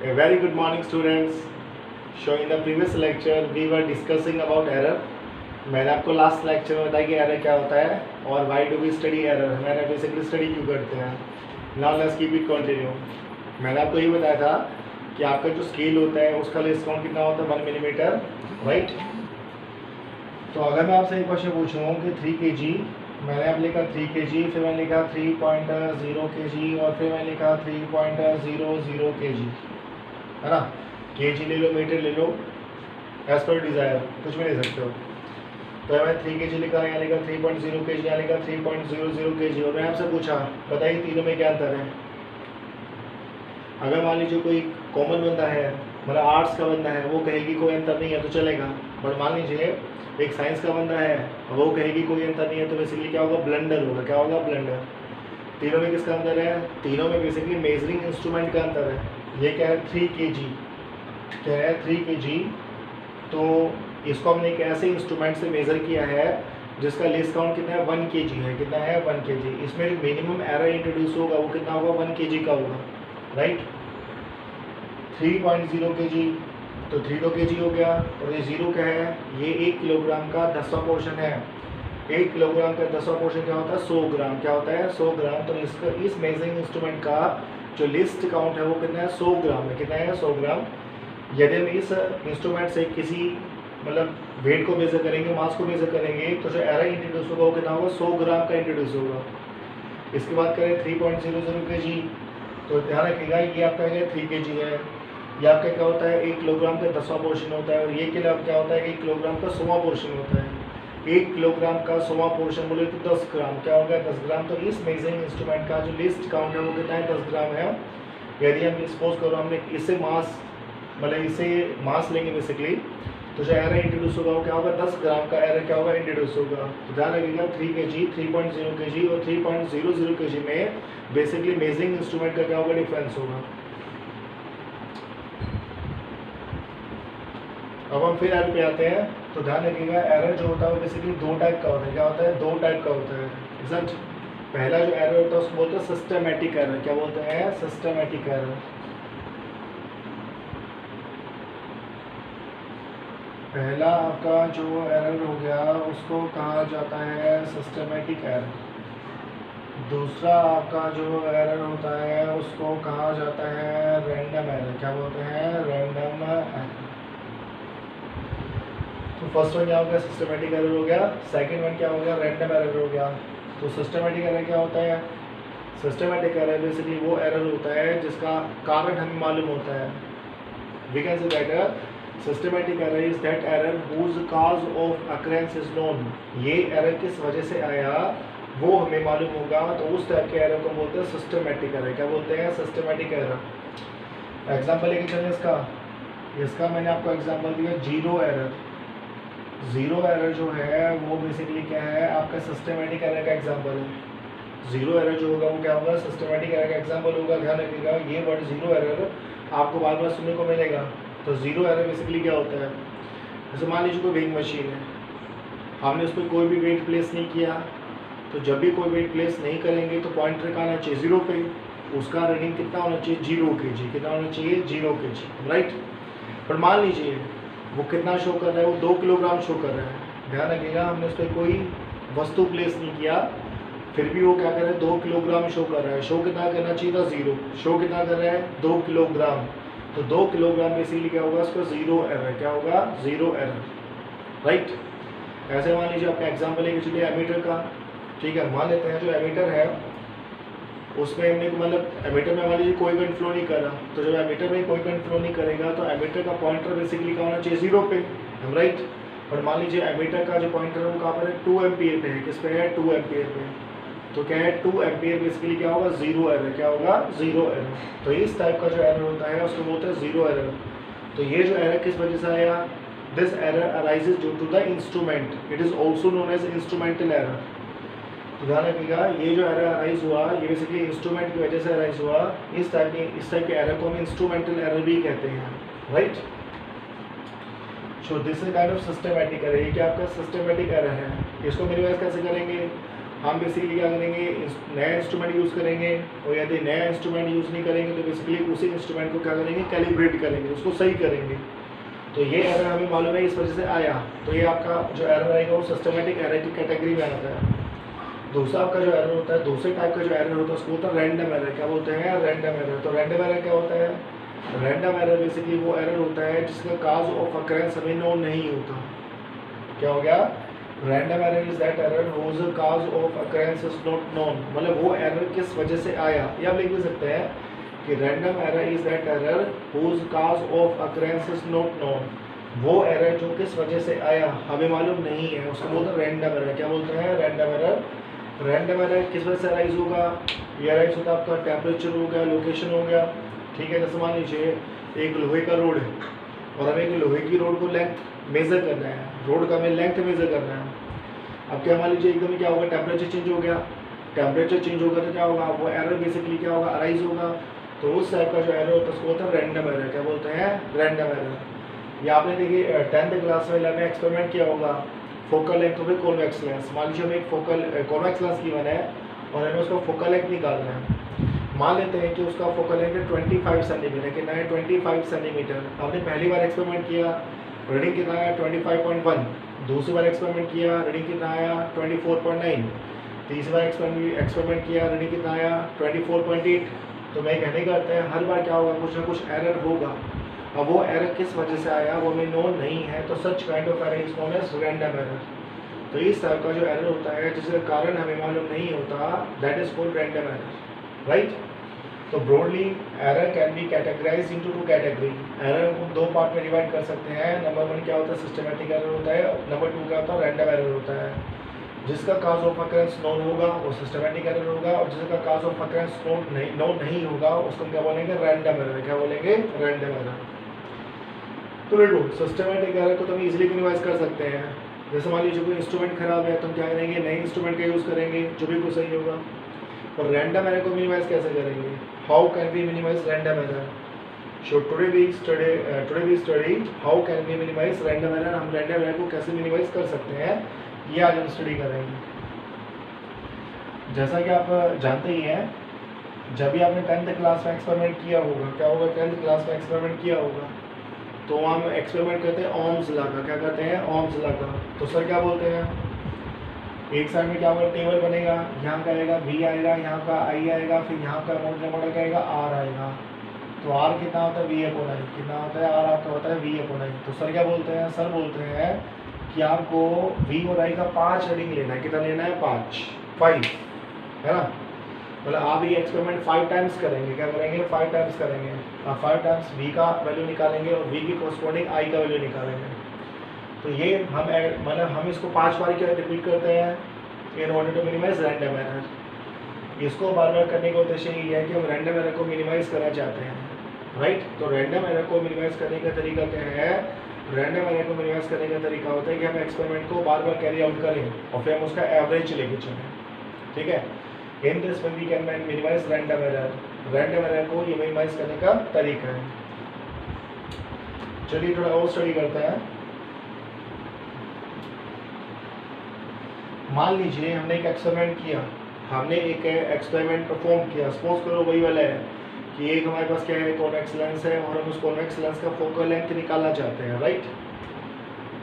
A very good morning, students. So in the previous lecture we were discussing about error. मैंने आपको last lecture में बताया कि error क्या होता है और why do we study error, मैंने बेसिकली स्टडी क्यों करते हैं. Now let's keep it continue. मैंने आपको ये बताया था कि आपका जो स्केल होता है उसका लेस काउंट कितना होता है 1 मिलीमीटर, राइट. तो अगर मैं आपसे एक क्वेश्चन पूछूँ कि 3 kg, मैंने आप लिखा 3 kg, फिर मैंने लिखा 3.0 kg और फिर मैंने लिखा 3.00 kg, है ना. kg ले लो, मीटर ले लो, एज पर डिज़ायर कुछ भी ले सकते हो. तो मैं 3 kg लिखा, यहाँ लिखा 3.0 kg, यहाँ लिखा 3.00 kg. और मैं आपसे पूछा बताइए तीनों में क्या अंतर है. अगर मान लीजिए कोई कॉमन बंदा है, मतलब आर्ट्स का बंदा है, वो कहेगी कोई अंतर नहीं है तो चलेगा. बट मान लीजिए एक साइंस का बंदा है, वो कहेगी कोई अंतर नहीं है, तो बेसिकली क्या होगा, ब्लंडर होगा. क्या होगा, ब्लंडर. तीनों में किसका अंतर है, तीनों में बेसिकली मेजरिंग इंस्ट्रूमेंट का अंतर है. ये क्या है 3 kg, क्या है 3 kg. तो इसको हमने एक ऐसे इंस्ट्रूमेंट से मेज़र किया है जिसका लेस काउंट कितना है 1 kg है. कितना है 1 kg. इसमें जो मिनिमम एरर इंट्रोड्यूस होगा वो कितना होगा 1 kg का होगा, राइट. 3.0 kg, तो 3 तो kg हो गया. और ये 0 क्या है, ये 1 किलोग्राम का 10वां पोर्शन है. 1 किलोग्राम का 10वां पोर्शन क्या होता है 100 ग्राम. क्या होता है 100 ग्राम. तो इसका इस मेजरिंग इंस्ट्रूमेंट का जो लिस्ट काउंट है वो कितना है 100 ग्राम है. कितना है 100 ग्राम. यदि हम इस इंस्ट्रूमेंट से किसी मतलब वेट को मेजर करेंगे, मास को मेजर करेंगे, तो जो एरर इंट्रोड्यूस होगा वो कितना होगा 100 ग्राम का इंट्रोड्यूस होगा. इसके बाद करें 3.00 kg, तो ध्यान रखिएगा ये आपका क्या 3 kg है. ये आपका क्या होता है 1 किलोग्राम का 10वां पोर्शन होता है. और ये के लिए क्या होता है 1 किलोग्राम का 100वां पोर्शन होता है. 1 किलोग्राम का 100वां पोर्शन बोले तो 10 ग्राम. क्या होगा 10 ग्राम. तो इस मेजरिंग इंस्ट्रूमेंट का जो लिस्ट काउंट है वो कितना है 10 ग्राम है. यदि हम सपोज करो हमने इससे मास मतलब इसे मास लेंगे बेसिकली, तो जो एरर इंट्रोड्यूस होगा वो क्या होगा 10 ग्राम का एरर क्या होगा इंट्रोड्यूस होगा. तो ध्यान रखिएगा 3 kg, 3.0 kg और 3.00 kg में बेसिकली मेजरिंग इंस्ट्रूमेंट का क्या होगा डिफरेंस होगा. अब हम फिर एरर पे आते हैं. तो ध्यान रखिएगा एरर जो होता है वो बेसिकली 2 टाइप का होता है. क्या होता है 2 टाइप का होता है. एग्जैक्ट पहला जो एरर होता है उसको बोलते हैं सिस्टमेटिक एरर. क्या बोलते हैं सिस्टमेटिक एरर. पहला आपका जो एरर हो गया उसको कहा जाता है सिस्टमेटिक एरर. दूसरा आपका जो एरर होता है उसको कहा जाता है रैंडम एरर. क्या बोलते हैं रैंडम एरर. तो फर्स्ट वन क्या हो गया सिस्टमेटिक एरर हो गया. सेकंड वन क्या हो गया रैंडम एरर हो गया. तो सिस्टमेटिक एरर क्या होता है, सिस्टमेटिक एरर बेसिकली वो एरर होता है जिसका कारण हमें मालूम होता है. We can say that systematic error is that error whose cause of occurrence is known. ये एरर किस वजह से आया वो हमें मालूम होगा, तो उस टाइप के एरर को बोलते हैं सिस्टमेटिक एरर. क्या बोलते हैं सिस्टमेटिक एरर. एग्जांपल लेके चलें इसका. इसका मैंने आपको एग्जांपल दिया जीरो एरर. जीरो एरर जो है वो बेसिकली क्या है आपका सिस्टमेटिक एरर का एग्जांपल है. जीरो एरर जो होगा वो क्या होगा सिस्टमेटिक एरर का एग्जांपल होगा. ध्यान रखिएगा ये वर्ड जीरो एरर आपको बार बार सुनने को मिलेगा. तो जीरो एरर बेसिकली क्या होता है, जैसे मान लीजिए कोई वेइंग मशीन है, हमने उस पर कोई भी वेट प्लेस नहीं किया, तो जब भी कोई वेट प्लेस नहीं करेंगे तो पॉइंटर का आना चाहिए 0 पे. उसका रीडिंग कितना होना चाहिए 0 kg. कितना होना चाहिए 0 kg, राइट. पर मान लीजिए वो कितना शो कर रहा है, वो 2 किलोग्राम शो कर रहा है. ध्यान रखिएगा हमने उस पर कोई वस्तु प्लेस नहीं किया, फिर भी वो क्या कर रहा है 2 किलोग्राम शो कर रहा है. शो कितना करना चाहिए था 0. शो कितना कर रहा है 2 किलोग्राम. तो 2 किलोग्राम बेसिकली क्या होगा उसका जीरो एरर. क्या होगा जीरो एरर, राइट. ऐसे मान लीजिए आपका एग्जांपल लेके चलिए एमीटर का. ठीक है, मान लेते हैं जो एमीटर है उसमें हमने मतलब एमीटर में मान लीजिए कोई करंट फ्लो नहीं कर रहा. तो जब एमीटर में कोई करंट फ्लो नहीं करेगा तो एमीटर का पॉइंटर बेसिकली क्या होना चाहिए 0 पे, राइट. और मान लीजिए एमीटर का जो पॉइंटर है वो कहाँ पर है 2 एम्पियर पे है. किस पे है 2 एम्पियर पे. तो क्या है 2 एम्पियर बेसिकली क्या होगा जीरो एरर. क्या होगा जीरो एरर. तो इस टाइप का जो एरर होता है उसको बोलते हैं जीरो एरर. तो ये जो एरर किस वजह से आया, this error arises due to the instrument. It is also known as instrumental error. तो ध्यान रखिएगा ये जो एरर अराइज हुआ ये बेसिकली इंस्ट्रूमेंट की वजह से अराइज हुआ. इस टाइप के एरर को हम इंस्ट्रूमेंटल एरर भी कहते हैं, right. So this is kind of systematic error. ये क्या आपका सिस्टमेटिक एरर है. इसको मिनिमाइज कैसे करेंगे, हम बेसिकली क्या करेंगे, नया इंस्ट्रूमेंट यूज़ करेंगे, और यदि नया इंस्ट्रूमेंट यूज़ नहीं करेंगे तो बेसिकली उसी इंस्ट्रूमेंट को क्या करेंगे, कैलिब्रेट करेंगे, उसको सही करेंगे। तो ये एरर हमें मालूम है इस वजह से आया, तो ये आपका जो एरर आएगा वो सिस्टमेटिक एरर की कैटेगरी में आता है। दूसरा आपका जो एरर होता है, दूसरे टाइप का जो एरर होता है उसको होता है रैंडम एरर। क्या बोलते हैं, रैंडम एरर। तो रैंडम एरर क्या होता है, रैंडम एरर बेसिकली वो एरर होता है जिसका काज ऑफ अकरेंस हमें नोन नहीं होता। क्या हो गया, random error is that error whose cause of occurrence is not known, मतलब वो एरर किस वजह से आया। या आप लिख भी सकते हैं कि random error is that error whose cause of occurrence is not known, वो एरर जो किस वजह से आया हमें मालूम नहीं है, उसको बोलते हैं रैंडम एरर। क्या बोलते हैं, रैंडम एरर। रैंडम एरर किस वजह से अराइज होगा, ये अराइज होता है आपका टेम्परेचर हो गया, लोकेशन हो गया, ठीक है। जैसे मान लीजिए एक लोहे का रोड है और हमें एक लोहे की रोड को लेंथ मेज़र करना है, रोड का हमें लेंथ मेज़र करना है। अब क्या मान लीजिए एकदम क्या होगा, टेम्परेचर चेंज हो गया, टेम्परेचर चेंज होगा तो क्या होगा, वो एरर बेसिकली क्या होगा, अराइज होगा। तो उस टाइप का जो एरर होता है उसको होता है रैंडम एरर। क्या बोलते हैं, रैंडम एरर। या आपने देखिए 10th क्लास में लैब में एक्सपेरिमेंट किया होगा, फोकल लेंथ और कॉन्वेक्स लेंस। मान लीजिए हमें एक फोकल कॉन्वेक्स लेंस की बना है और हमें उसका फोकल लेंथ निकालना है। मान लेते हैं कि उसका फोकल लेंथ है 25 सेंटीमीटर, कितना है 25 सेंटीमीटर। आपने पहली बार एक्सपेरिमेंट किया, रीडिंग कितना आया 25.1, दूसरी बार एक्सपेरिमेंट किया, रीडिंग कितना आया 24.9, तीसरी बार एक्सपेरिमेंट किया, रीडिंग कितना आया 24.8। तो मैं कहने का अर्थ है हर बार क्या होगा, कुछ ना कुछ एरर होगा। अब वो एरर किस वजह से आया वो हमें नोन नहीं है, तो such kind of error is known as random error. तो इस टाइप का जो एरर होता है जिसका कारण हमें मालूम नहीं होता, that is called random error, right. तो broadly error can be categorized into 2 category. Error को 2 पार्ट में डिवाइड कर सकते हैं। नंबर 1 क्या होता है, सिस्टमेटिक एरर होता है। नंबर 2 क्या होता है, रैंडम एरर होता है। जिसका काज ऑफ अकरेंस नोन होगा वो सिस्टमेटिक एरर होगा, और जिसका काज ऑफ अकरेंस नोन नहीं होगा उसको हम क्या बोलेंगे, रैंडम एरर। क्या बोलेंगे, रैंडम एरर। तो देखो सिस्टमेटिक एरर को तो हम इजीली मिनिमाइज कर सकते हैं। जैसे मान लीजिए कोई इंस्ट्रूमेंट खराब है तो हम क्या करेंगे, नए इंस्ट्रूमेंट का यूज़ करेंगे जो भी कुछ सही होगा। और रैंडम एरर को मिनिमाइज कैसे करेंगे, how can we minimise random error. So today we study how can we minimise random error. हम रैंडम एरर को कैसे मिनिमाइज कर सकते हैं ये आज हम स्टडी करेंगे। जैसा कि आप जानते ही हैं, जब भी आपने 10th क्लास में एक्सपेरिमेंट किया होगा, क्या होगा, 10th क्लास में एक्सपेरिमेंट किया होगा तो हम एक्सपेरिमेंट करते हैं ohms लॉ का। क्या करते हैं, ohms लॉ का। तो सर क्या बोलते हैं, एक साइड में क्या होगा, टेबल बनेगा, यहाँ का आएगा v आएगा, यहाँ का i आएगा, फिर यहाँ का मॉडल क्या आएगा, r आएगा। तो r कितना होता है, v/i। कितना होता है, r आपका होता है v/i। तो सर क्या बोलते हैं, सर बोलते हैं कि आपको v और i का 5 रीडिंग लेना है। कितना लेना है, 5 है ना। मतलब आप ये एक्सपेरिमेंट 5 टाइम्स करेंगे। क्या करेंगे, 5 टाइम्स करेंगे। आप 5 टाइम्स v का वैल्यू निकालेंगे और v की कॉरस्पॉन्डिंग i का वैल्यू निकालेंगे। तो ये हम मतलब हम इसको 5 बार क्या रिपीट करते हैं in order to minimise random error. इसको बार बार करने का उद्देश्य ये है कि हम रैंडम एरर को मिनिमाइज करना चाहते हैं, राइट। तो रैंडम एरर को मिनिमाइज करने का तरीका क्या है, रैंडम एरर को मिनिमाइज करने का तरीका होता है कि हम एक्सपेरिमेंट को बार बार कैरी आउट करें और फिर हम उसका एवरेज लेके चलें, ठीक है। In this way we can minimise random error. Random error को ये मिनिमाइज करने का तरीका है। चलिए थोड़ा और स्टडी करते हैं। मान लीजिए हमने एक एक्सपेरिमेंट किया, हमने एक एक्सपेरिमेंट परफॉर्म किया। सपोज करो वही वाला है कि एक हमारे पास क्या है, कॉन्वेक्स लेंस है और हम उस कॉन्वेक्स लेंस का फोकल लेंथ निकालना चाहते हैं, राइट।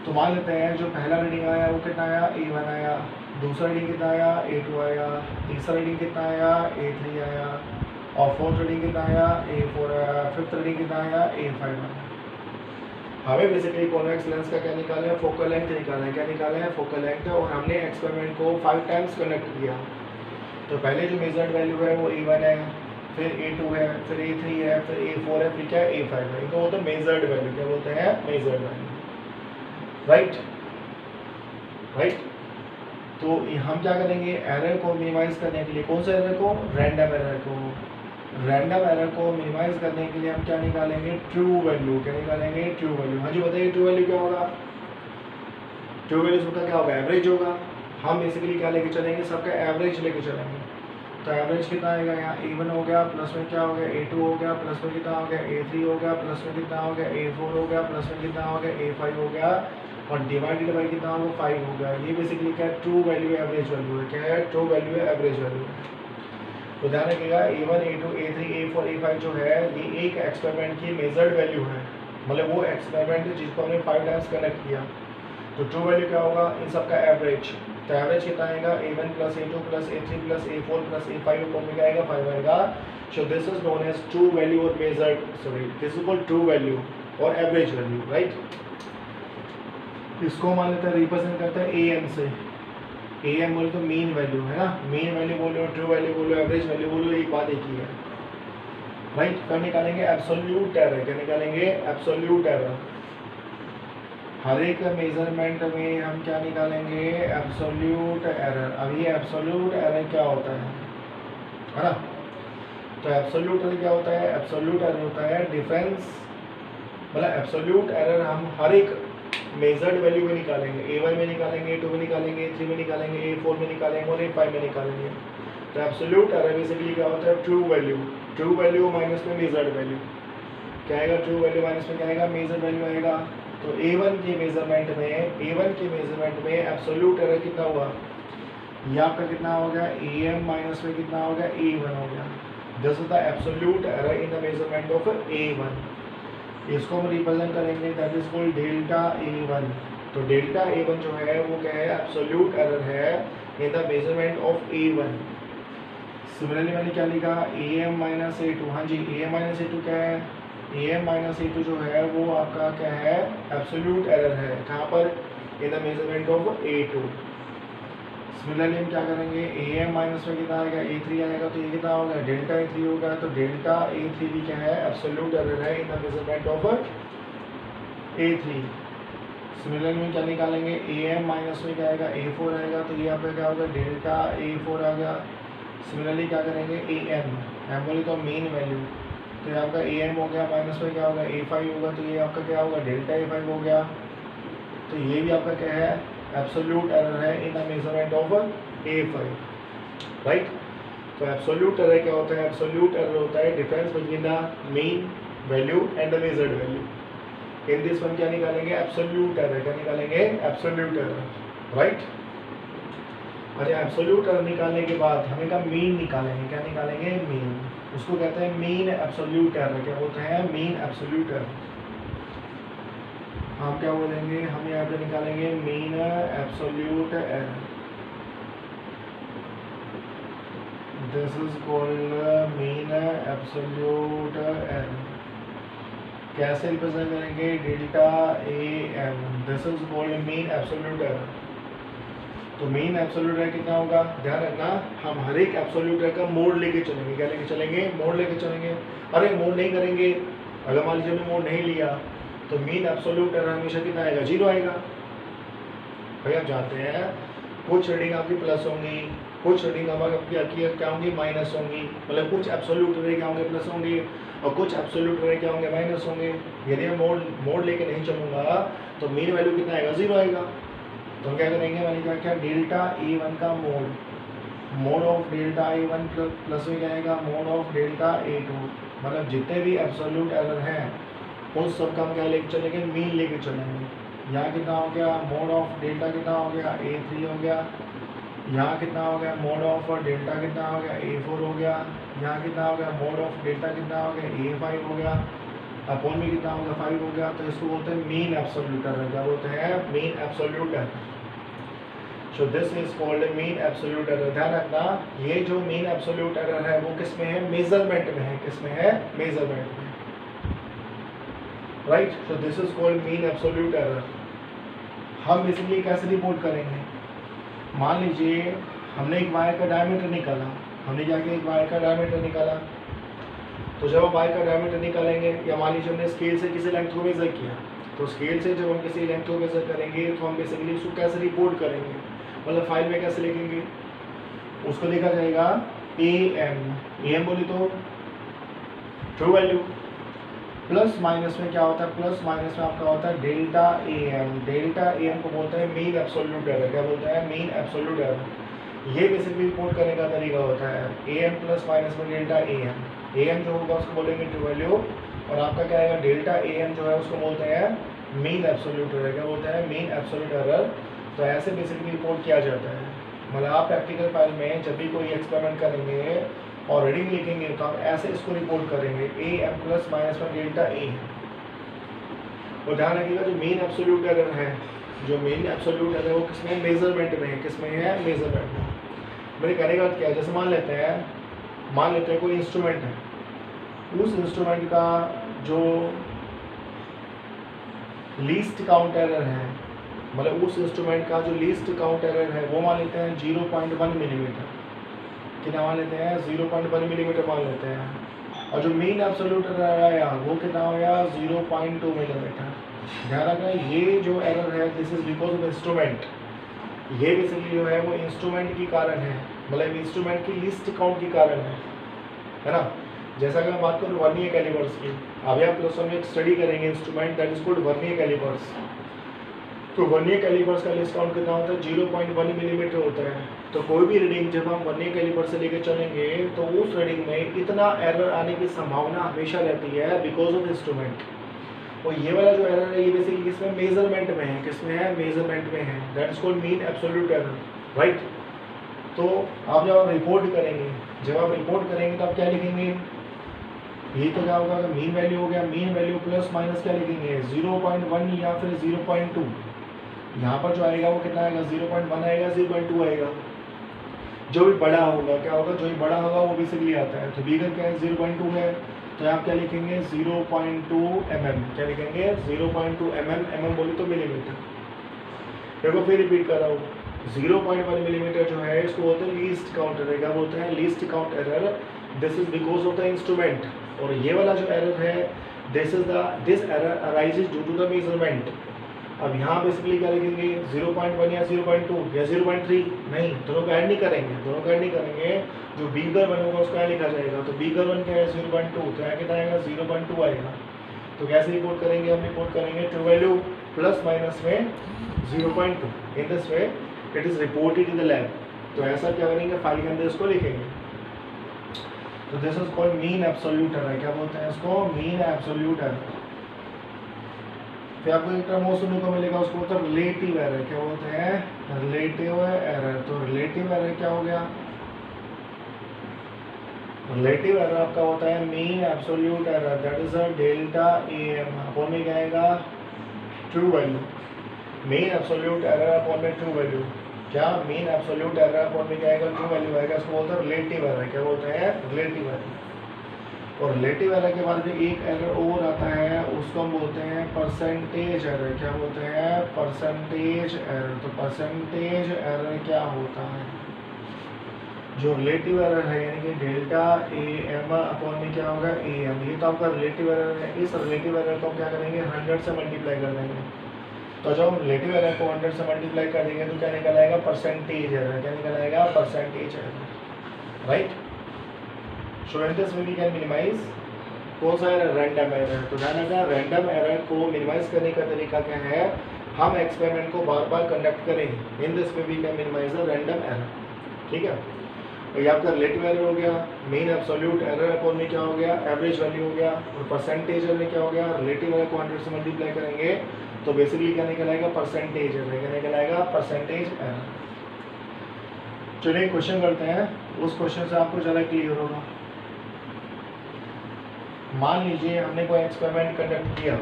तो मान लेते हैं जो पहला रीडिंग आया वो कितना आया, A1 आया। दूसरा रीडिंग कितना आया, A2 आया। तीसरा रीडिंग कितना आया, A3 आया। और फोर्थ रीडिंग कितना आया, A4 आया। फिफ्थ रीडिंग कितना आया, A5 आया। हमें बेसिकली कॉन्वेक्स लेंस का क्या निकालना है, फोकल लेंथ निकालना है। क्या निकालना है, फोकल लेंथ। और हमने एक्सपेरिमेंट को 5 टाइम्स कनेक्ट किया। तो पहले जो मेजर्ड वैल्यू है वो A1 है, फिर A2 है, फिर A3 है, फिर A4 है, फिर क्या है, A5 है। इनको बोलते हैं मेजर्ड वैल्यू। क्या बोलते हैं, मेजर्ड वैल्यू, राइट। तो हम क्या करेंगे, एरर को मिनिमाइज करने के लिए, कौन से एरर को, रैंडम एरर को। रैंडम एरर को मिनिमाइज करने के लिए हम क्या निकालेंगे, ट्रू वैल्यू। क्या निकालेंगे, ट्रू वैल्यू। हाँ जी बताइए, ट्रू वैल्यू क्या होगा, ट्रू वैल्यू सबका क्या होगा, एवरेज होगा। हम बेसिकली क्या लेके चलेंगे, सबका एवरेज लेके चलेंगे। तो एवरेज कितना आएगा यहाँ A1 हो गया, प्लस में क्या हो गया A2 हो गया, प्लस में कितना हो गया A3 हो गया, प्लस में कितना हो गया A4 हो गया, प्लस में कितना हो गया A5 हो गया, और डिवाइडेड बाई कितना होगा 5 हो गया। ये बेसिकली क्या है, ट्रू वैल्यू एवरेज वैल्यू है। क्या है, ट्रू वैल्यू है, एवरेज वैल्यू है। तो ध्यान रखिएगा A1 A2 A3 A4 A5 जो है ये एक एक्सपेरिमेंट की मेजर्ड वैल्यू है, मतलब वो एक्सपेरिमेंट है जिसको हमने 5 टाइम्स कनेक्ट किया। तो ट्रू वैल्यू क्या होगा, इन सबका एवरेज। तो एवरेज कितना आएगा A1 plus A2 plus A3 plus A4 plus A5 ऊपर में क्या आएगा 5 आएगा। So this is known as true value और measured, sorry this is called true value और एवरेज वैल्यू, राइट। इसको मान लेते हैं रिप्रेजेंट करते हैं AM से। AM बोले तो मीन वैल्यू है ना, मीन वैल्यू बोलो, ट्रू वैल्यू बोलो, एवरेज वैल्यू बोलो, एक बात एक ही है, राइट। कब निकालेंगे एब्सोल्यूट एरर, क्या निकालेंगे एब्सोल्यूट एरर। हर एक मेजरमेंट में हम क्या निकालेंगे एब्सोल्यूट एरर। अब ये एब्सोल्यूट एरर क्या होता है ना। तो एब्सोल्यूट एरर क्या होता है, एब्सोल्यूट एरर होता है डिफरेंस, मतलब एब्सोल्यूट एरर हम हर एक मेजर्ड वैल्यू में निकालेंगे। A1 में निकालेंगे, A2 में निकालेंगे, A3 में निकालेंगे, A4 में निकालेंगे और A5 में निकालेंगे। तो एब्सोल्यूट एरर बेसिकली क्या होता है, true value, true value minus में मेजर्ड वैल्यू। क्या आएगा, ट्रू वैल्यू माइनस में क्या आएगा, मेजर्ड वैल्यू आएगा। तो A1 के मेजरमेंट में एब्सोल्यूट एरर कितना हुआ, ये आपका कितना हो गया AM माइनस में कितना हो गया A1 हो गया। This is the absolute error in the measurement of A1। इसको हम रिप्रेजेंट करेंगे that is called delta A1। तो डेल्टा A1 जो है वो क्या है, एब्सोल्यूट एरर है in the measurement of A1। Similarly मैंने क्या लिखा AM माइनस A2, हाँ जी AM माइनस A2 क्या है, AM माइनस A2 जो है वो आपका क्या है, एब्सोल्यूट एरर है। कहाँ पर, in the measurement of A2। Similarly हम क्या करेंगे, AM माइनस में कितना आएगा A3 आएगा, तो ये कितना होगा डेल्टा A3 होगा। तो डेल्टा A3 भी क्या है, एब्सोल्यूट एरर है in the measurement of A3। Similarly हम क्या निकालेंगे, AM माइनस में क्या आएगा A4 आएगा, तो ये आपका क्या होगा डेल्टा A4 आ गया। सिमिलरली क्या करेंगे AM बोले तो मीन वैल्यू, तो ये आपका AM हो गया, माइनस में क्या होगा A5 होगा, तो ये आपका क्या होगा डेल्टा A5 हो गया। तो ये भी आपका क्या है, एब्सोल्यूट एरर है in the measurement of A5, right. तो एब्सोल्यूट एरर क्या होता है, एब्सोल्यूट एरर होता है difference between the mean value and the measured value. In this one क्या निकालेंगे, एब्सोल्यूट एरर, क्या निकालेंगे एब्सोल्यूट एरर, राइट। अच्छा, एब्सोल्यूट एरर निकालने के बाद हमें का मीन निकालेंगे, क्या निकालेंगे मीन, उसको कहते हैं मीन एब्सोल्यूट एरर। क्या होता है, मीन एब्सोल्यूट एरर। हम क्या बोलेंगे, हम यहाँ पे निकालेंगे mean absolute error. This is called mean absolute error. कैसे रिप्रेजेंट करेंगे, delta AM, this is called mean absolute error. तो मीन एब्सोल्यूट एरर कितना होगा, ध्यान रखना हम हर एक एब्सोल्यूट एरर का मोड लेके चलेंगे। क्या लेके चलेंगे, मोड लेके चलेंगे। अरे मोड नहीं करेंगे, अगर मान लीजिए हमने मोड नहीं लिया तो मीन एब्सोल्यूट एरर हमेशा कितना आएगा, 0 आएगा। भाई आप जानते हैं कुछ रीडिंग आपकी प्लस होंगी, कुछ रीडिंग आपकी क्या होंगी माइनस होंगी, मतलब कुछ एब्सोल्यूट एरर क्या होंगे प्लस होंगे और कुछ एब्सोल्यूट एरर क्या होंगे माइनस होंगे। यदि मैं मोड लेके नहीं चलूँगा तो मीन वैल्यू कितना आएगा, 0 आएगा। तो हम क्या करेंगे, मैंने क्या डेल्टा A1 का mode of delta A1 plus में क्या आएगा मोड ऑफ डेल्टा A2, मतलब जितने भी एब्सोल्यूट एरर हैं उन सब का हम क्या लेके चलेंगे, मीन लेके चलेंगे। यहाँ कितना हो गया, मोड ऑफ डेल्टा कितना हो गया A3 हो गया। यहाँ कितना हो गया, मोड ऑफ डेल्टा कितना हो गया A4 हो गया। यहाँ कितना हो गया, मोड ऑफ डेल्टा कितना हो गया A5 हो गया। अपॉन में कितना हो गया 5 हो गया। तो इसको बोलते हैं मीन एब्सोल्यूट एरर। क्या बोलते हैं, mean absolute error. So this is called mean absolute error. ध्यान रखना ये जो मीन एब्सोल्यूट एरर है वो किस में है, मेजरमेंट में है। किस में है, मेजरमेंट में, right. So this is called mean absolute error. हम बेसिकली कैसे रिपोर्ट करेंगे, मान लीजिए हमने एक वायर का डायमीटर निकाला, हमने जाके एक वायर का डायमीटर निकाला। तो जब हम वायर का डायमीटर निकालेंगे या मान लीजिए हमने स्केल से किसी लेंथ को मेजर किया, तो स्केल से जब हम किसी लेंथ को मेजर करेंगे तो हम बेसिकली उसको कैसे रिपोर्ट करेंगे, मतलब फाइल में कैसे लिखेंगे, उसको लिखा जाएगा AM बोली तो ट्रू वैल्यू, प्लस माइनस में क्या होता है, प्लस माइनस में आपका होता है डेल्टा AM। डेल्टा AM को बोलते हैं मीन एब्सोल्यूट एरर। क्या बोलते हैं, मीन एब्सोल्यूट एरर। ये बेसिकली रिपोर्ट करने का तरीका होता है ए एम प्लस माइनस में डेल्टा ए एम जो होगा उसको बोलेंगे ट्रू वैल्यू, और आपका क्या आएगा डेल्टा ए एम जो है उसको बोलते हैं मीन एब्सोल्यूट एरर। क्या बोलते हैं? Mean absolute error. तो ऐसे बेसिकली रिपोर्ट किया जाता है। मतलब आप प्रैक्टिकल फाइल में जब भी कोई एक्सपेरिमेंट करेंगे और रीडिंग लिखेंगे तो आप ऐसे इसको रिपोर्ट करेंगे ए एम प्लस माइनस में डेल्टा ए। और ध्यान रखिएगा जो मीन एब्सोल्यूट एरर है, जो मीन एब्सोल्यूट एरर है वो किसमें? मेजरमेंट में है। किसमें है? मेजरमेंट में। मेरे कहने का अर्थ क्या है? जैसे मान लेते हैं कोई इंस्ट्रूमेंट है, उस इंस्ट्रूमेंट का जो लीस्ट काउंट एरर है, मतलब उस इंस्ट्रूमेंट का जो लीस्ट काउंट एरर है वो मान लेते हैं 0.1 मिलीमीटर। कितना मान लेते हैं? 0.1 मिलीमीटर मान लेते हैं। और जो मीन एब्सोल्यूट एरर आया वो कितना हो गया? 0.2 मिलीमीटर। ध्यान रखना ये जो एरर है this is because of instrument. ये बेसिकली जो है वो इंस्ट्रूमेंट की कारण है, मतलब इंस्ट्रूमेंट की लिस्ट काउंट की कारण है ना। जैसा कि मैं बात करूँ वर्नियर कैलिपर्स की, अभी आप प्लस वन में एक स्टडी करेंगे instrument that is called vernier callipers. तो वर्नियर कैलिपर्स का लिस्ट काउंट कितना होता है? 0.1 मिलीमीटर होता है। तो कोई भी रीडिंग जब हम वर्नियर कैलिपर से लेकर चलेंगे तो उस रीडिंग में इतना एरर आने की संभावना हमेशा रहती है बिकॉज ऑफ इंस्ट्रूमेंट। और ये वाला जो एरर है ये बेसिकली किसमें? मेजरमेंट में है। किसमें है? मेजरमेंट में है। That is called mean absolute error, right. तो आप जब आप रिपोर्ट करेंगे तो आप क्या लिखेंगे? ये तो क्या होगा? मीन वैल्यू हो गया, मीन वैल्यू प्लस माइनस क्या लिखेंगे? 0.1 या फिर 0.2। यहाँ पर जो आएगा वो कितना आएगा? 0.1 आएगा, 0.2 आएगा। जो भी बड़ा होगा क्या होगा? जो भी बड़ा होगा वो बेसिकली आता है। तो बिगर क्या है? 0.2 है। तो आप क्या लिखेंगे? 0.2 mm। क्या लिखेंगे? 0.2 mm। mm बोले तो मिलीमीटर। देखो फिर रिपीट कर रहा हूँ, 0.1 मिलीमीटर जो है इसको बोलते हैं लीस्ट काउंट एरर। क्या बोलते हैं? Least count error. This is because of the instrument. और ये वाला जो एरर है this error arises due to the measurement. अब यहाँ बेसिकली क्या लिखेंगे? 0.1 या 0.2 या 0.3? नहीं, दोनों को ऐड नहीं करेंगे। जो बिगर वन होगा उसको यहाँ लिखा जाएगा। तो बिगर वन क्या है? 0.2। तो यहाँ कितना आएगा? 0.2 आएगा। तो कैसे रिपोर्ट करेंगे? हम रिपोर्ट करेंगे ट्रू वैल्यू प्लस माइनस में 0.2। इन this way it is reported in the lab. तो ऐसा क्या करेंगे? फाइल के अंदर इसको लिखेंगे। तो this is called mean absolute error. क्या बोलते हैं इसको? Mean absolute error. फिर आपको एक टर्म और सुनने को मिलेगा, उसको बोलते हैं रिलेटिव एरर। क्या बोलते हैं? Relative error. तो रिलेटिव एरर क्या हो गया? रिलेटिव एरर आपका होता है mean absolute error, that is a delta A M upon में क्या आएगा? True value. Mean absolute error upon में ट्रू वैल्यू। क्या? मीन एब्सोल्यूट एरर अपॉन में क्या आएगा? ट्रू वैल्यू आएगा। इसको बोलते हैं रिलेटिव एरर। क्या बोलते हैं? Relative error. और रिलेटिव एरर के बाद में एक एरर और आता है, उसको हम बोलते हैं परसेंटेज एरर। क्या बोलते हैं? Percentage error. तो परसेंटेज एरर क्या होता है? जो रिलेटिव एरर है यानी कि डेल्टा ए एम अपॉन में क्या होगा? A M. ये तो आपका रिलेटिव एरर है। इस रिलेटिव एरर को हम क्या करेंगे? 100 से मल्टीप्लाई कर देंगे। तो जब हम रिलेटिव एरर को 100 से मल्टीप्लाई कर देंगे तो क्या निकल आएगा? Percentage error. क्या निकल आएगा? Percentage error, right. So in this way we can minimize कौन सा एरर? Random error. तो ध्यान रखना रैंडम एरर को मिनिमाइज करने का तरीका क्या है? हम एक्सपेरिमेंट को बार बार कंडक्ट करें। In this way we can minimise the random error. ठीक है। और ये आपका रिलेटिव एरर हो गया, मीन एब्सोल्यूट एरर अपॉन में क्या हो गया? एवरेज वैल्यू हो गया। और परसेंटेज एरर क्या हो गया? रिलेटिव एरर को 100 से मल्टीप्लाई करेंगे तो बेसिकली क्या निकल आएगा? Percentage error. क्या निकल आएगा? Percentage error. चलिए क्वेश्चन करते हैं, उस क्वेश्चन से आपको ज़्यादा क्लियर होगा। मान लीजिए हमने कोई एक्सपेरिमेंट कंडक्ट किया,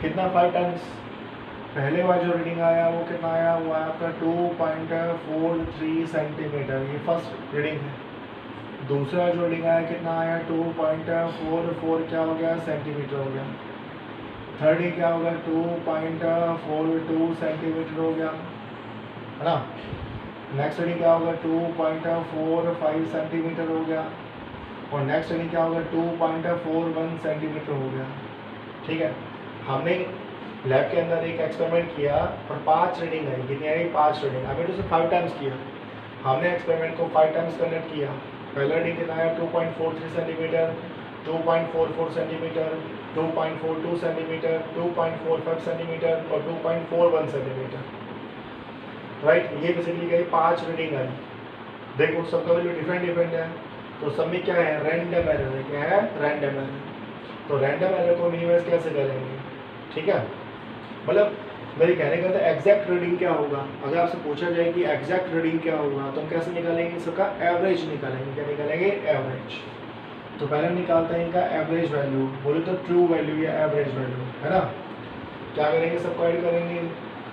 कितना 5 टाइम्स। पहले बार जो रीडिंग आया वो कितना आया? वो आया आपका 2.43 सेंटीमीटर। ये फर्स्ट रीडिंग है। दूसरा जो रीडिंग आया कितना आया? 2.44 क्या हो गया? सेंटीमीटर हो गया। थर्ड क्या हो गया? 2.42 सेंटीमीटर हो गया, है ना। नेक्स्ट रीडिंग क्या होगा? 2.45 सेंटीमीटर हो गया। और नेक्स्ट रीडिंग क्या होगा? 2.41 सेंटीमीटर हो गया। ठीक है। हमने लैब के अंदर एक एक्सपेरिमेंट किया और 5 रीडिंग आई। कितनी आई? 5 रीडिंग। हमने तो उसे 5 टाइम्स किया। हमने एक्सपेरिमेंट को 5 टाइम्स कंडक्ट किया। पहला रीडिंग कितना आया? 2.43 सेंटीमीटर, 2.44 सेंटीमीटर, 2.42 सेंटीमीटर, 2.45 सेंटीमीटर और 2.41 सेंटीमीटर। राइट। ये बेसिकली गई 5 रीडिंग आई। देखो सबका वैल्यू डिफरेंट है, तो सब में क्या है, रैंडम एरर है। क्या है, रैंडम एरर। तो रैंडम एरर को मिनिमाइज कैसे करेंगे, ठीक है। मतलब मेरे कहने का था एग्जैक्ट रीडिंग क्या होगा, अगर आपसे पूछा जाए कि एग्जैक्ट रीडिंग क्या होगा तो हम कैसे निकालेंगे, सबका एवरेज निकालेंगे। क्या निकालेंगे, एवरेज। तो पहले निकालते हैं इनका एवरेज वैल्यू, बोले तो ट्रू वैल्यू या एवरेज वैल्यू, है ना। क्या करेंगे, सबको ऐड करेंगे।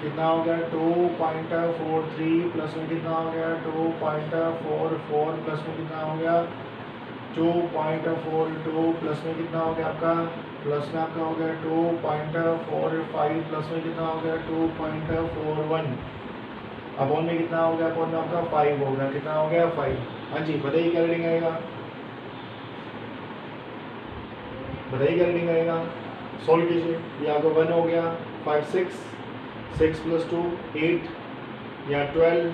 कितना हो गया 2.43 प्लस में कितना हो गया 2.44 प्लस में कितना हो गया 2.42 प्लस में कितना हो गया आपका, प्लस में आपका हो गया 2.45 प्लस में कितना हो गया 2.41 अपॉन में कितना हो गया, अपॉन में आपका 5 हो गया। कितना हो गया 5। हाँ जी बताइए क्या रीडिंग आएगा, बताइए क्या रीडिंग आएगा। सोल्व कीजिए। ये आपका 1 हो गया, 5 6 प्लस 2 8 या 12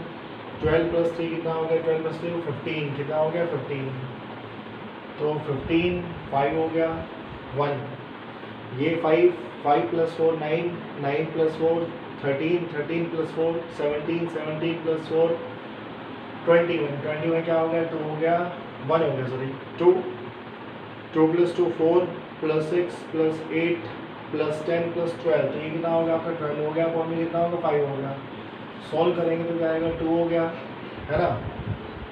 प्लस 3 कितना हो गया, 12 प्लस 3 15। कितना हो गया 15। तो 15 5 हो गया 1। ये 5 प्लस 4 9 प्लस 4 13 प्लस 4 17 प्लस 4 21 क्या हो गया 2 हो गया 1 हो गया sorry 2 plus 2 4 plus 6 plus 8 plus 10 plus 12। तो ये कितना होगा आपका 12 हो गया, अपॉन में कितना होगा 5 हो गया। सॉल्व करेंगे तो क्या आएगा 2 हो गया, है ना।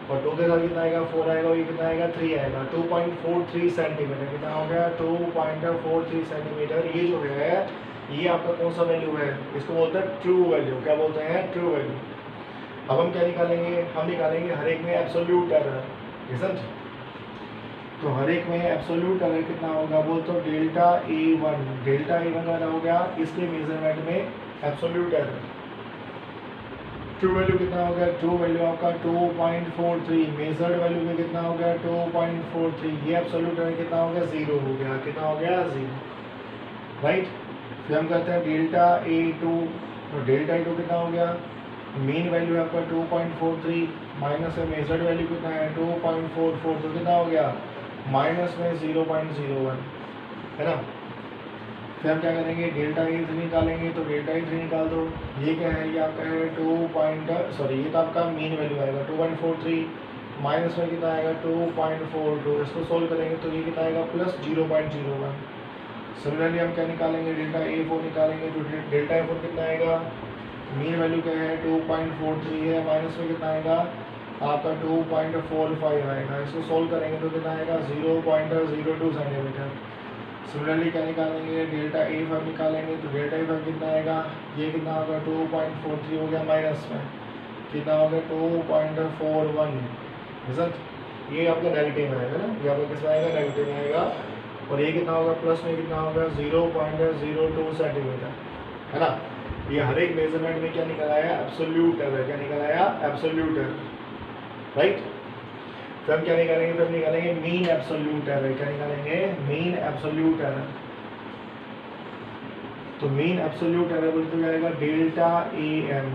और 2 के साथ कितना आएगा 4 आएगा, और ये कितना आएगा 3 आएगा। 2.43 सेंटीमीटर। कितना हो गया 2.43 सेंटीमीटर। ये जो है ये आपका कौन सा वैल्यू है, इसको बोलते हैं ट्रू वैल्यू। क्या बोलते हैं, ट्रू वैल्यू। अब हम क्या निकालेंगे, हम निकालेंगे हर एक में एब्सोल्यूट एरर। समझ। तो हर एक में एब्सोल्यूट एरर कितना होगा, बोल तो डेल्टा ए वन वाला हो गया इसके मेजरमेंट में एब्सोल्यूट एरर। ट्रू वैल्यू कितना हो गया, ट्रू वैल्यू आपका 2.43, मेजर्ड वैल्यू में कितना हो गया 2.43। ये एब्सोल्यूट एरर कितना हो गया 0 हो गया। कितना हो गया 0, राइट। फिर हम कहते हैं डेल्टा ए2। तो डेल्टा ए2 कितना हो गया, मेन वैल्यू आपका 2.43 माइनस में मेजर्ड वैल्यू कितना है 2.44। तो कितना हो गया माइनस में 0.01, है ना। फिर हम क्या करेंगे, डेल्टा ए3 निकालेंगे। तो डेल्टा ए3 निकाल दो। ये क्या है, ये आपका है ये तो आपका मीन वैल्यू आएगा 2.43 माइनस में कितना आएगा 2.42। इसको सोल्व करेंगे तो ये कितना आएगा प्लस 0.01। सिमिलरली हम क्या निकालेंगे, डेल्टा ए4 निकालेंगे। तो डेल्टा ए4 कितना आएगा, मीन वैल्यू क्या है 2.43 है, माइनस में कितना आएगा आपका 2.45 आएगा। इसको सोल्व करेंगे तो कितना आएगा 0.02 सेंटीमीटर। सिमिलरली क्या निकालेंगे, डेल्टा ए5 निकालेंगे। तो डेल्टा ए5 कितना आएगा, ये कितना होगा 2.43 हो गया, माइनस में कितना होगा 2.41। ये आपका नेगेटिव आएगा ना, ये आपका कितना आएगा, नेगेटिव आएगा। और ये कितना होगा प्लस में कितना होगा 0.02 सेंटीमीटर, है ना। ये हर एक मेजरमेंट में क्या निकल आया, एब्सोल्यूट एरर। क्या निकल आया, एब्सोल्यूट एरर, राइट। फिर हम क्या निकालेंगे, फिर निकालेंगे मीन एब्सोल्यूट एरर। क्या निकालेंगे, मीन एब्सोल्यूट एरर। तो मीन एब्सोल्यूट एरर बोलते जाएगा delta A M.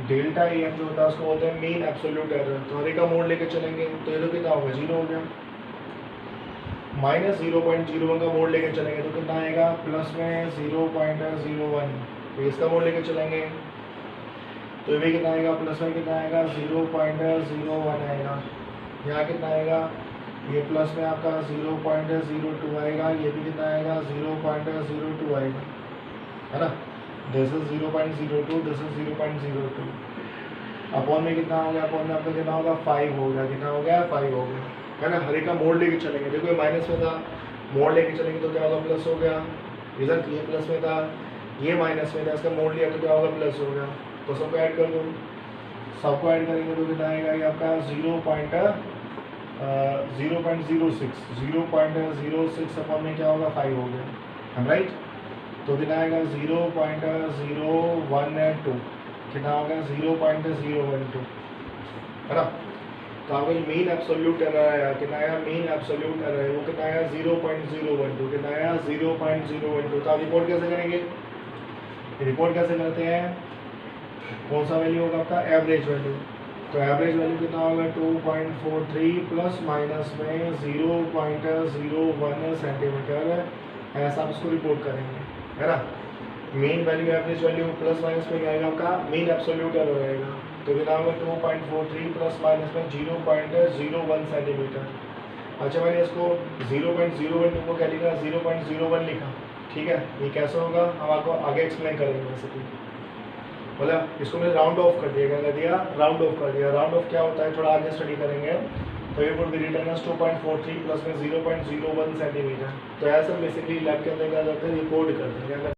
Delta A M जो होता है उसको बोलते हैं मीन एब्सोल्यूट एरर। तो हर एक का मोड लेके चलेंगे तो ये तो कितना होगा 0 हो गया। माइनस 0.01 का मोड लेके चलेंगे तो कितना आएगा, प्लस में 0.01। तो इसका मोड लेके चलेंगे तो ये कितना आएगा, प्लस में कितना आएगा 0.01 आएगा। यहाँ कितना आएगा, ये प्लस में आपका 0.02 आएगा। ये भी कितना आएगा 0.02 आएगा, है ना। This is 0.02, this is 0.02। Upon में कितना हो गया, अपॉन में आपका कितना होगा 5 हो गया। कितना हो गया 5 हो गया, है ना। हर एक का मोड लेके चलेंगे। देखो ये माइनस में था, मोड लेके चलेंगे तो क्या होगा, प्लस हो गया। रिजल्ट ये प्लस में था, ये माइनस में था, इसका मोड लिया तो क्या होगा, प्लस हो गया। तो सबको ऐड कर दो। सबको ऐड करेंगे तो कितना आएगा, ये आपका 0.06 अपॉन में क्या होगा 5 हो गया, हम राइट। तो कितना आएगा 0.012। कितना होगा 0.012, है ना। तो आपका जो मीन एब्सोल्यूट एरर आया, कितना आया, मीन एब्सोल्यूट एरर है वो कितना आया 0.012। कितना आया 0.012। तो आप रिपोर्ट कैसे करेंगे, रिपोर्ट कैसे करते हैं, कौन सा वैल्यू होगा आपका, एवरेज वैल्यू। तो एवरेज वैल्यू कितना होगा 2.43 प्लस माइनस में 0.01 सेंटीमीटर। ऐसा आप इसको रिपोर्ट करेंगे, है ना। Mean value average value plus minus में क्या आएगा आपका मीन एब्सोल्यूट एरर रहेगा। तो कितना होगा 2.43 प्लस माइनस में 0.01 सेंटीमीटर। अच्छा मैंने इसको 0.012 को क्या लिखा 0.01 लिखा, ठीक है। ये कैसे होगा हम आपको आगे एक्सप्लेन करेंगे रेसिपी। मतलब इसको मैंने राउंड ऑफ कर दिया, क्या कर दिया राउंड ऑफ कर दिया। राउंड ऑफ क्या होता है थोड़ा आगे स्टडी करेंगे। तो ये would be written as 2.43 plus में 0.01 सेंटीमीटर। तो ऐसा बेसिकली लैब के अंदर क्या करते हैं रिकॉर्ड करते हैं, क्या